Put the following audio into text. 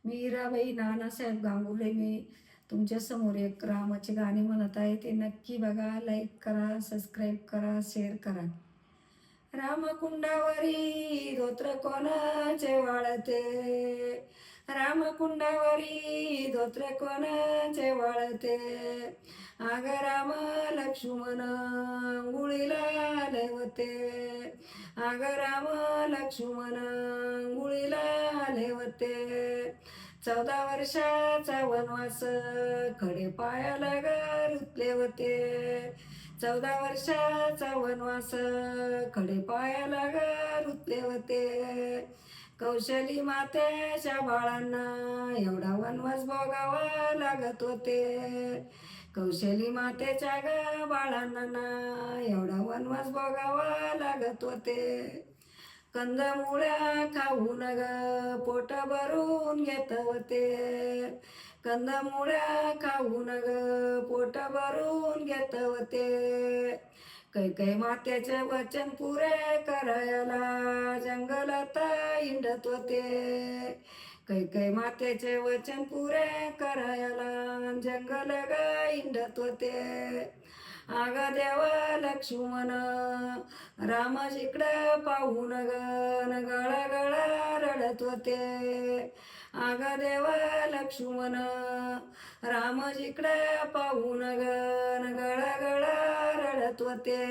मीराबाई नानासाहेब गांगुर्डे. मी तुमच्यासमोर एक रामाची गाणी म्हणत आहे, ते नक्की बघा, लाईक करा, सबस्क्राईब करा, शेअर करा. रामकुंडावरी धोत्र कोणाचे वाळते, रामकुंडावरी धोत्र कोणाचे वाळते. आग राम लक्ष्मण गुळीला आले होते, आग राम लक्ष्मण गुळीला आले होते. 14 वर्षाचा वनवास खडे पायाला रुतले होते, 14 वर्षाचा वनवास खडे पायाला रुतले होते. कौशली मातेच्या बाळांना एवढा वनवास भोगावा लागत होते, कौशली मातेच्या बाळांना एवढा वनवास भोगावा लागत होते. कंदमुळ्या खाऊन पोट भरून घेत होते, कंदमुळ्या खाऊन पोट भरून घेत होते. कैकई मातेचे वचन पुरे करायला जंगलात हिंडत होते, कैकई मातेचे वचन पुरे करायला जंगल हिंडत होते. आग देवा लक्ष्मण रामाजीकडे पाहून गळा गळा रडत होते, आग देवा लक्ष्मण रामाजीकडे पाहून गळा गळा रडत होते.